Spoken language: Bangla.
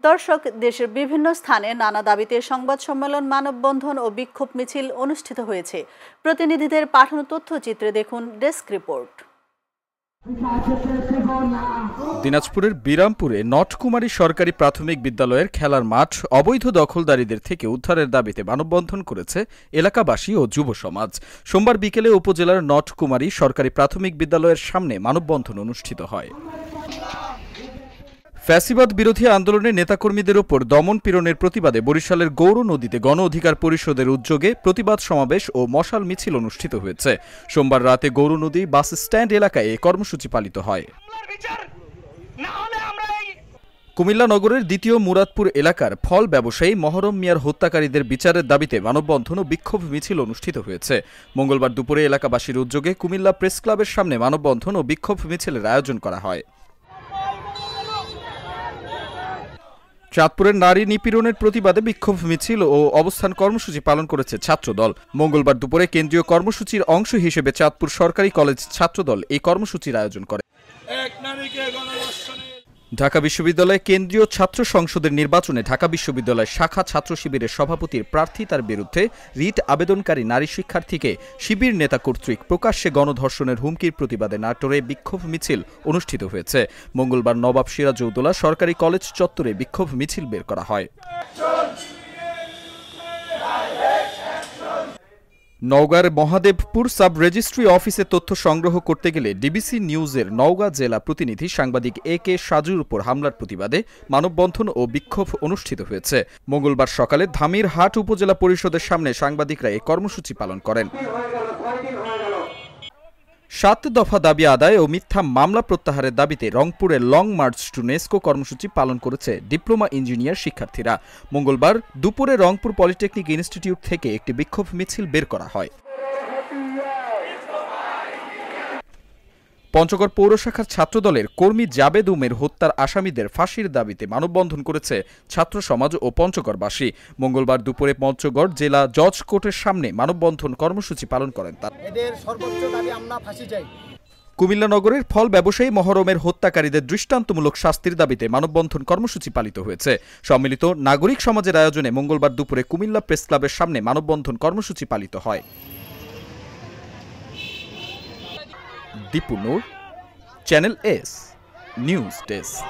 দর্শক, দেশের বিভিন্ন স্থানে নানা দাবিতে সংবাদ সম্মেলন, মানববন্ধন ও বিক্ষোভ মিছিল অনুষ্ঠিত হয়েছে। প্রতিনিধিদের পাঠানো তথ্যচিত্রে দেখুন ডেস্ক রিপোর্ট। দিনাজপুরের বিরামপুরে নটকুমারী সরকারি প্রাথমিক বিদ্যালয়ের খেলার মাঠ অবৈধ দখলদারীদের থেকে উদ্ধারের দাবিতে মানববন্ধন করেছে এলাকাবাসী ও যুব সমাজ। সোমবার বিকেলে উপজেলার নটকুমারী সরকারি প্রাথমিক বিদ্যালয়ের সামনে মানববন্ধন অনুষ্ঠিত হয়। ফ্যাসিবাদ বিরোধী আন্দোলনের নেতাকর্মীদের ওপর দমন পীড়নের প্রতিবাদে বরিশালের গৌর নদীতে গণ অধিকার পরিষদের উদ্যোগে প্রতিবাদ সমাবেশ ও মশাল মিছিল অনুষ্ঠিত হয়েছে। সোমবার রাতে গৌর নদী বাস স্ট্যান্ড এলাকায় এই কর্মসূচি পালিত হয়। কুমিল্লা নগরের দ্বিতীয় মুরাদপুর এলাকার ফল ব্যবসায়ী মহরম মিয়ার হত্যাকারীদের বিচারের দাবিতে মানববন্ধন ও বিক্ষোভ মিছিল অনুষ্ঠিত হয়েছে। মঙ্গলবার দুপুরে এলাকাবাসীর উদ্যোগে কুমিল্লা প্রেস ক্লাবের সামনে মানববন্ধন ও বিক্ষোভ মিছিলের আয়োজন করা হয়। চাঁদপুরের নারী নিপীড়নের প্রতিবাদে বিক্ষোভ মিছিল ও অবস্থান কর্মসূচি পালন করেছে ছাত্রদল। মঙ্গলবার দুপুরে কেন্দ্রীয় কর্মসূচির অংশ হিসেবে চাঁদপুর সরকারি কলেজ ছাত্রদল এই কর্মসূচির আয়োজন করে। ঢাকা বিশ্ববিদ্যালয় কেন্দ্রীয় ছাত্র সংসদের নির্বাচনে ঢাকা বিশ্ববিদ্যালয় শাখা ছাত্র শিবিরের সভাপতির প্রার্থিতার বিরুদ্ধে রিট আবেদনকারী নারী শিক্ষার্থীকে শিবির নেতা কর্তৃক প্রকাশ্যে গণধর্ষণের হুমকির প্রতিবাদে নাটোরে বিক্ষোভ মিছিল অনুষ্ঠিত হয়েছে। মঙ্গলবার নবাব সিরাজউদ্দৌলা সরকারি কলেজ চত্বরে বিক্ষোভ মিছিল বের করা হয়। নওগাঁর মহাদেবপুর সাব রেজিস্ট্রি অফিসে তথ্য সংগ্রহ করতে গেলে ডিবিসি নিউজের নওগাঁ জেলা প্রতিনিধি সাংবাদিক এ.কে. সাজুর উপর হামলার প্রতিবাদে মানববন্ধন ও বিক্ষোভ অনুষ্ঠিত হয়েছে। মঙ্গলবার সকালে ধামিরহাট উপজেলা পরিষদের সামনে সাংবাদিকরা এই কর্মসূচি পালন করেন। 7 দফা দাবি আদায় ও মিথ্যা মামলা প্রত্যাহারের দাবিতে রংপুরে লং মার্চ টু নেস্কো কর্মসূচি পালন করেছে ডিপ্লোমা ইঞ্জিনিয়ার শিক্ষার্থীরা। মঙ্গলবার দুপুরে রংপুর পলিটেকনিক ইনস্টিটিউট থেকে একটি বিক্ষোভ মিছিল বের করা হয়। পঞ্চগড় পৌর শাখার ছাত্রদলের কর্মী জাবেদ উমের হত্যার আসামিদের ফাঁসির দাবিতে মানববন্ধন করেছে ছাত্র সমাজ ও পঞ্চগড়বাসী। মঙ্গলবার দুপুরে পঞ্চগড় জেলা জজ কোর্টের সামনে মানববন্ধন কর্মসূচি পালন করেন তারা। এদের সর্বোচ্চ দাবি আমরা ফাঁসি চাই। কুমিল্লা নগরের ফল ব্যবসায়ী মহরমের হত্যাকারীদের দৃষ্টান্তমূলক শাস্তির দাবিতে মানববন্ধন কর্মসূচি পালিত হয়েছে। সম্মিলিত নাগরিক সমাজের আয়োজনে মঙ্গলবার দুপুরে কুমিল্লা প্রেস ক্লাবের সামনে মানববন্ধন কর্মসূচি পালিত হয়। দীপু নূর, চ্যানেল এস নিউজ ডেস্ক।